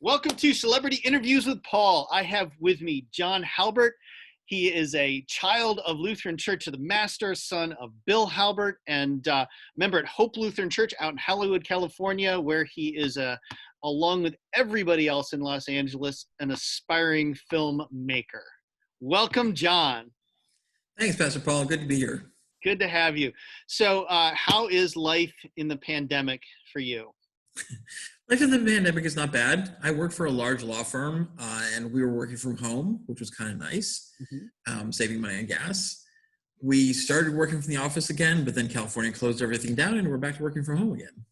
Welcome to Celebrity Interviews with Paul. I have with me John Halbert. He is a child of Lutheran Church of the Master, son of Bill Halbert, and member at Hope Lutheran Church out in Hollywood, California, where he is, along with everybody else in Los Angeles, an aspiring filmmaker. Welcome, John. Thanks, Pastor Paul. Good to be here. Good to have you. So how is life in the pandemic for you? Life in the pandemic is not bad. I work for a large law firm, and we were working from home, which was kind of nice, saving money on gas. We started working from the office again, but then California closed everything down, and we're back to working from home again.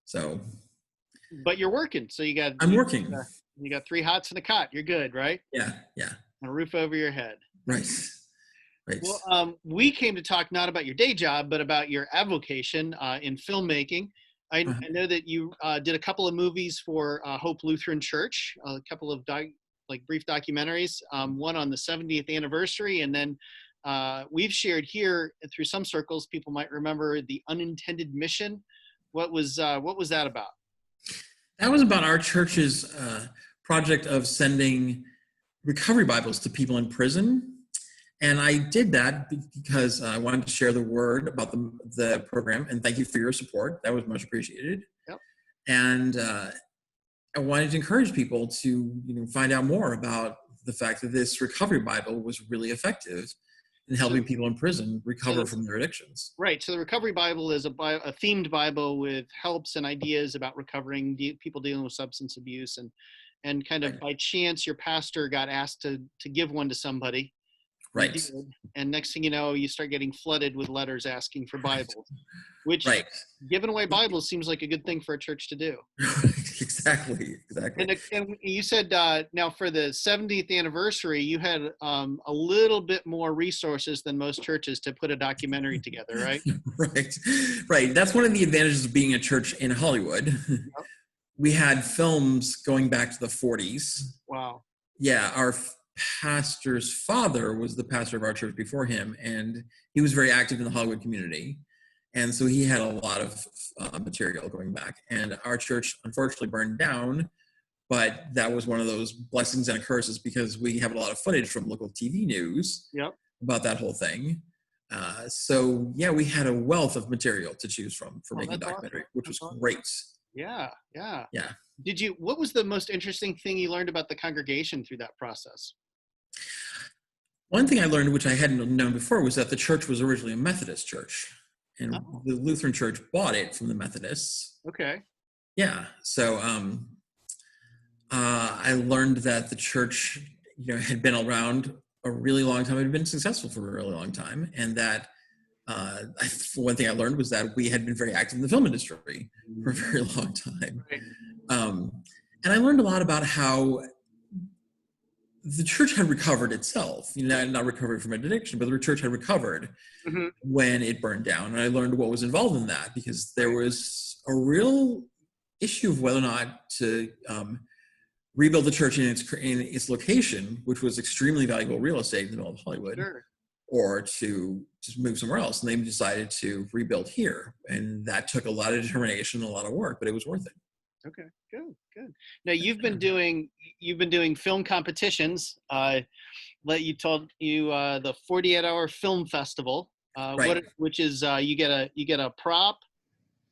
So, but you're working, so I'm working. You got 3 hots and a cot. You're good, right? Yeah. And a roof over your head. Right. Well, we came to talk not about your day job, but about your avocation in filmmaking. I know that you did a couple of movies for Hope Lutheran Church, a couple of brief documentaries, one on the 70th anniversary, and then we've shared here through some circles, people might remember the Unintended Mission. What was that about? That was about our church's project of sending recovery Bibles to people in prison. And I did that because I wanted to share the word about the program, and thank you for your support. That was much appreciated. Yep. And I wanted to encourage people to find out more about the fact that this recovery Bible was really effective in helping people in prison recover from their addictions. Right. So the recovery Bible is a themed Bible with helps and ideas about recovering, people dealing with substance abuse, and kind of by chance your pastor got asked to give one to somebody. Right. And next thing you know, you start getting flooded with letters asking for Bibles, which giving away Bibles seems like a good thing for a church to do. Exactly. And you said now for the 70th anniversary, you had a little bit more resources than most churches to put a documentary together, right? Right. That's one of the advantages of being a church in Hollywood. Yep. We had films going back to the 40s. Wow. Yeah, our pastor's father was the pastor of our church before him, and he was very active in the Hollywood community, and so he had a lot of material going back. And our church unfortunately burned down, but that was one of those blessings and curses because we have a lot of footage from local TV news about that whole thing. So yeah, we had a wealth of material to choose from for making a documentary, which was great. Yeah. Yeah. What was the most interesting thing you learned about the congregation through that process? One thing I learned, which I hadn't known before, was that the church was originally a Methodist church, and the Lutheran Church bought it from the Methodists. Okay. Yeah. So I learned that the church, had been around a really long time, had been successful for a really long time, and that one thing I learned was that we had been very active in the film industry for a very long time. Right. And I learned a lot about how the church had recovered itself, not recovered from addiction, but the church had recovered when it burned down. And I learned what was involved in that, because there was a real issue of whether or not to rebuild the church in its location, which was extremely valuable real estate in the middle of Hollywood, or to just move somewhere else. And they decided to rebuild here. And that took a lot of determination, a lot of work, but it was worth it. Okay, good. Now you've been doing film competitions. You told the 48-hour film festival, which is you get a prop,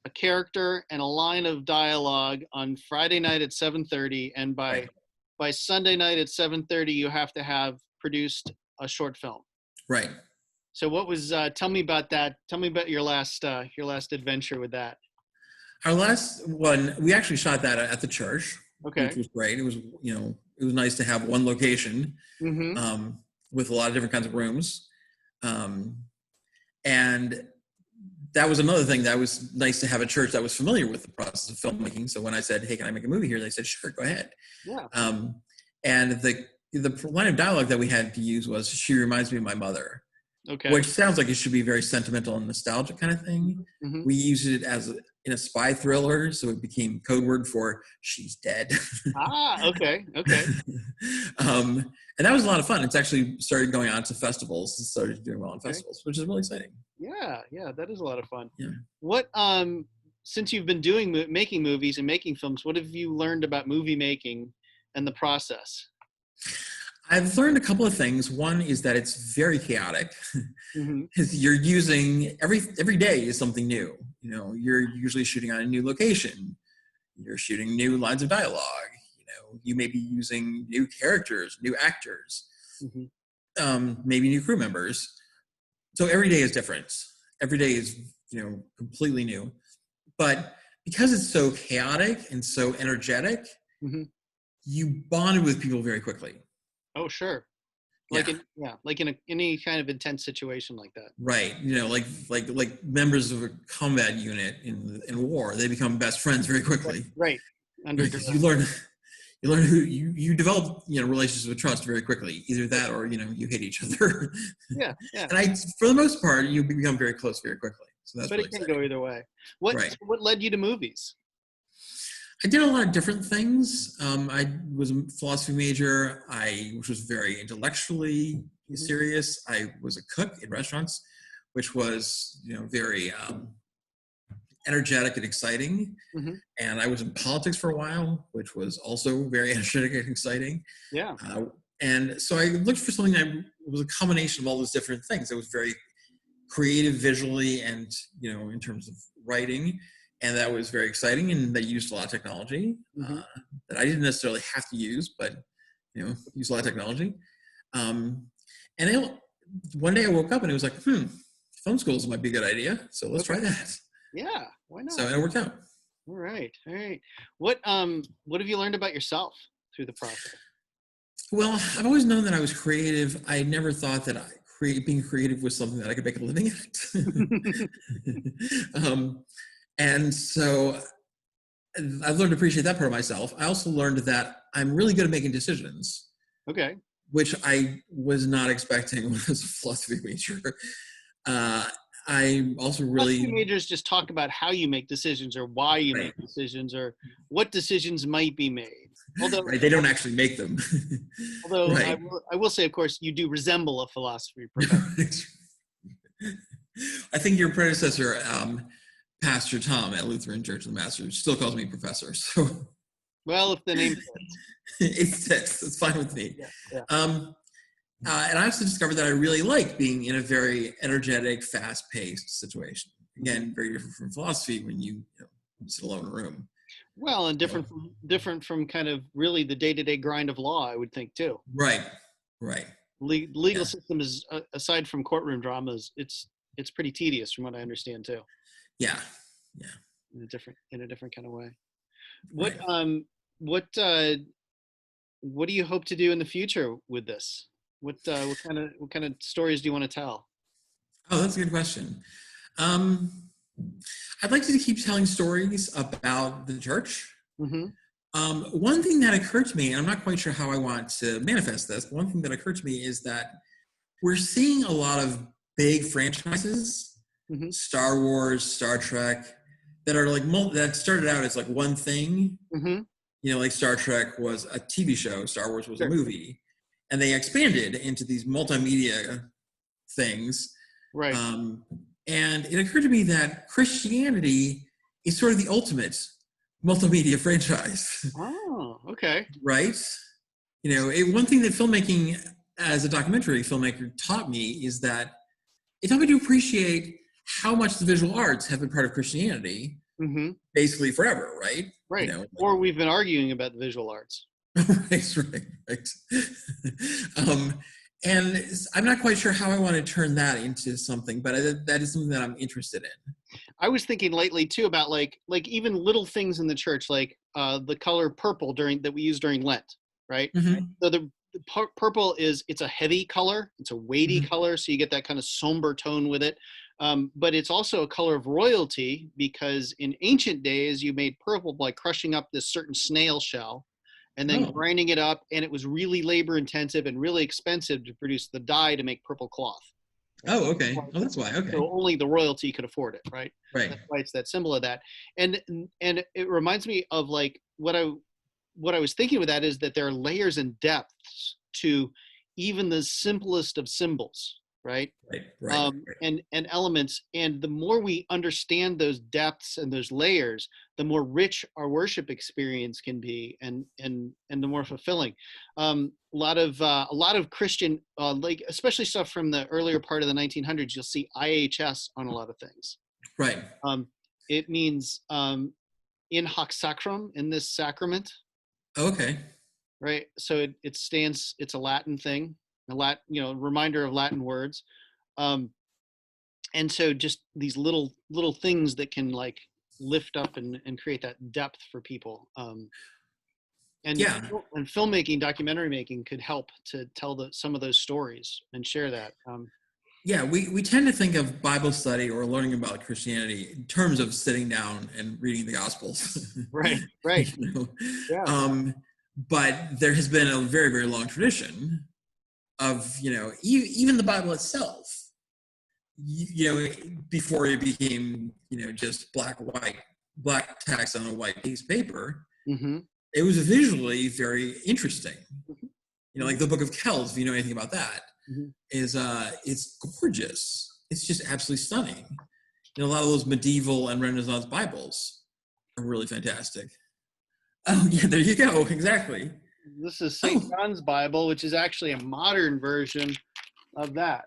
a character, and a line of dialogue on Friday night at 7:30, and by Sunday night at 7:30 you have to have produced a short film. Right. So what was? Tell me about that. Tell me about your last adventure with that. Our last one, we actually shot that at the church, which was great. It was, it was nice to have one location with a lot of different kinds of rooms. And that was another thing that was nice to have a church that was familiar with the process of filmmaking. So when I said, hey, can I make a movie here? They said, sure, go ahead. Yeah. And the line of dialogue that we had to use was, she reminds me of my mother. Okay. Which sounds like it should be very sentimental and nostalgic kind of thing. We used it in a spy thriller, so it became code word for she's dead. Okay. And that was a lot of fun. It's actually started going out to festivals and started doing well on festivals, which is really exciting. Yeah, that is a lot of fun. Yeah. What since you've been making movies and making films, what have you learned about movie making and the process? I've learned a couple of things. One is that it's very chaotic Mm-hmm. because you're using every day is something new. You're usually shooting on a new location. You're shooting new lines of dialogue. You may be using new characters, new actors, maybe new crew members. So every day is different. Every day is, completely new. But because it's so chaotic and so energetic, you bonded with people very quickly. Oh, sure. Like in any kind of intense situation like that. Right. Like members of a combat unit in war, they become best friends very quickly. Right. Because you learn who you develop, relationships of trust very quickly. Either that or, you hate each other. Yeah. And for the most part, you become very close very quickly. So that's but really it can exciting. go either way. What led you to movies? I did a lot of different things. I was a philosophy major, which was very intellectually serious. I was a cook in restaurants, which was, very energetic and exciting. And I was in politics for a while, which was also very energetic and exciting. Yeah. And so I looked for something that was a combination of all those different things. It was very creative visually and, in terms of writing. And that was very exciting, and they used a lot of technology that I didn't necessarily have to use, but used a lot of technology. And one day I woke up and it was like, film schools might be a good idea, so let's try that. Yeah, why not? So it worked out. All right. What have you learned about yourself through the process? Well, I've always known that I was creative. I never thought that being creative was something that I could make a living at. And so I've learned to appreciate that part of myself. I also learned that I'm really good at making decisions. Okay. Which I was not expecting when I was a philosophy major. I'm also really... Philosophy majors just talk about how you make decisions or why you make decisions or what decisions might be made. Although they don't actually make them. Although I will say, of course, you do resemble a philosophy professor. I think your predecessor... Pastor Tom at Lutheran Church, the master, still calls me professor. So, well, if the name fits, it's fine with me. Yeah. And I also discovered that I really like being in a very energetic, fast-paced situation. Again, very different from philosophy when you sit alone in a room. Well, and different from kind of really the day-to-day grind of law, I would think too. Right. Legal system is aside from courtroom dramas, it's pretty tedious from what I understand too. Yeah. In a different kind of way. Right. What do you hope to do in the future with this? What kind of stories do you want to tell? Oh, that's a good question. I'd like to keep telling stories about the church. One thing that occurred to me, and I'm not quite sure how I want to manifest this, but one thing that occurred to me is that we're seeing a lot of big franchises. Star Wars, Star Trek, that are like that started out as like one thing. Like Star Trek was a TV show, Star Wars was a movie, and they expanded into these multimedia things. Right. And it occurred to me that Christianity is sort of the ultimate multimedia franchise. Oh, okay. Right? One thing that filmmaking as a documentary filmmaker taught me is that it taught me to appreciate how much the visual arts have been part of Christianity basically forever, right? Right. Or we've been arguing about the visual arts. right. And I'm not quite sure how I want to turn that into something, but that is something that I'm interested in. I was thinking lately too about like even little things in the church, like the color purple that we use during Lent, right? So the purple it's a heavy color, it's a weighty color, so you get that kind of somber tone with it. But it's also a color of royalty because in ancient days you made purple by crushing up this certain snail shell and then grinding it up, and it was really labor intensive and really expensive to produce the dye to make purple cloth. Oh, okay. Oh, that's why. Okay. So only the royalty could afford it, right? Right. That's why it's that symbol of that. And it reminds me of like what I was thinking with that is that there are layers and depths to even the simplest of symbols. right? Right. And elements. And the more we understand those depths and those layers, the more rich our worship experience can be, and the more fulfilling. A lot of Christian, like especially stuff from the earlier part of the 1900s, you'll see IHS on a lot of things. Right. It means in hoc sacrum, in this sacrament. Okay. Right. So it stands. It's a Latin thing. Reminder of Latin words. And so just these little things that can like lift up and create that depth for people. And filmmaking, documentary making could help to tell some of those stories and share that. We tend to think of Bible study or learning about Christianity in terms of sitting down and reading the Gospels. Right. You know? Yeah. But there has been a very, very long tradition of, even the Bible itself, before it became, just black text on a white piece of paper, mm-hmm. It was visually very interesting. Like the Book of Kells, if you know anything about that, mm-hmm. It's gorgeous. It's just absolutely stunning. A lot of those medieval and Renaissance Bibles are really fantastic. Oh, yeah, there you go. Exactly. This is St. John's Bible, which is actually a modern version of that.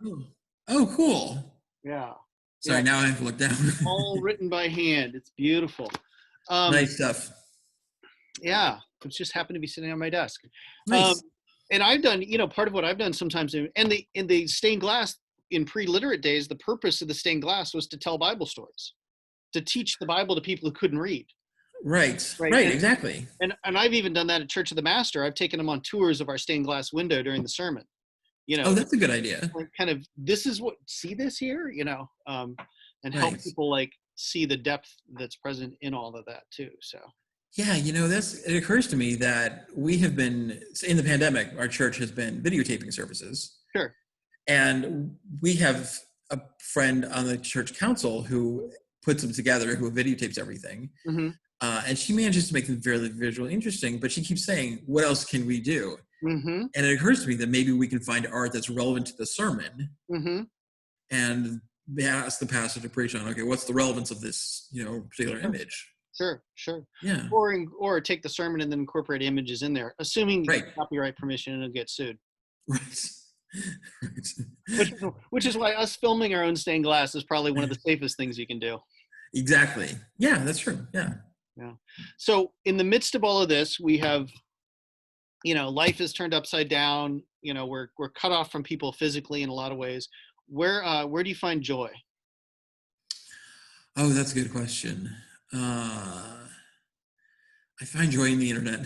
Oh, cool. Yeah. Sorry, now I have to look down. All written by hand. It's beautiful. Nice stuff. Yeah. It just happened to be sitting on my desk. Nice. And I've done, part of what I've done sometimes, in the stained glass in pre-literate days, the purpose of the stained glass was to tell Bible stories, to teach the Bible to people who couldn't read. Right, exactly. And I've even done that at Church of the Master. I've taken them on tours of our stained glass window during the sermon. Oh, that's a good idea. Kind of, this is what, see this here, and help people like see the depth that's present in all of that too. So. Yeah, it occurs to me that we have been, in the pandemic, our church has been videotaping services. Sure. And we have a friend on the church council who puts them together, who videotapes everything. Mm-hmm. And she manages to make them very visually interesting, but she keeps saying, what else can we do? Mm-hmm. And it occurs to me that maybe we can find art that's relevant to the sermon, mm-hmm. and ask the pastor to preach on, okay, what's the relevance of this, particular image? Sure. Yeah. Or take the sermon and then incorporate images in there, assuming you get copyright permission and it'll get sued. Right. Which is why us filming our own stained glass is probably one of the safest things you can do. Exactly. Yeah, that's true. Yeah. So in the midst of all of this, we have, life is turned upside down. We're cut off from people physically in a lot of ways. Where do you find joy? Oh, that's a good question. I find joy in the internet.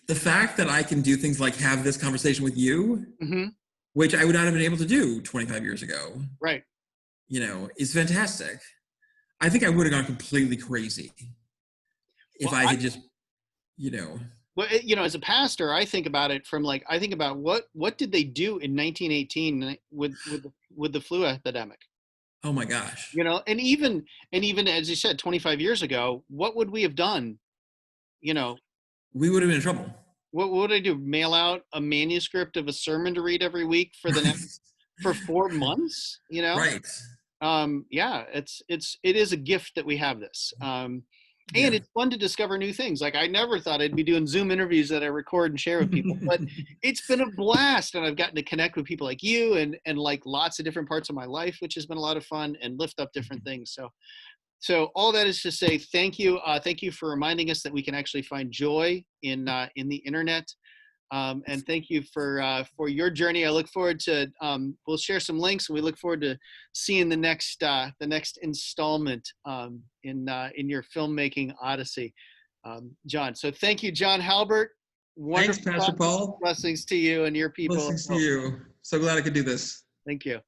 The fact that I can do things like have this conversation with you, mm-hmm. which I would not have been able to do 25 years ago. Right. Is fantastic. I think I would have gone completely crazy if I had just, Well, as a pastor, I think about it from I think about what did they do in 1918 with the flu epidemic? Oh my gosh. And even as you said, 25 years ago, what would we have done? We would have been in trouble. What would I do? Mail out a manuscript of a sermon to read every week for the next for 4 months? Right. Yeah, it is a gift that we have this. And it's fun to discover new things. I never thought I'd be doing Zoom interviews that I record and share with people, but it's been a blast. And I've gotten to connect with people like you and like lots of different parts of my life, which has been a lot of fun, and lift up different things. So all that is to say, thank you. Thank you for reminding us that we can actually find joy in the internet. And thank you for your journey. I look forward to, we'll share some links, and we look forward to seeing the next installment in your filmmaking odyssey, John. So thank you, John Halbert. Wonderful. Thanks, Pastor Paul. Blessings to you and your people. Blessings to you. So glad I could do this. Thank you.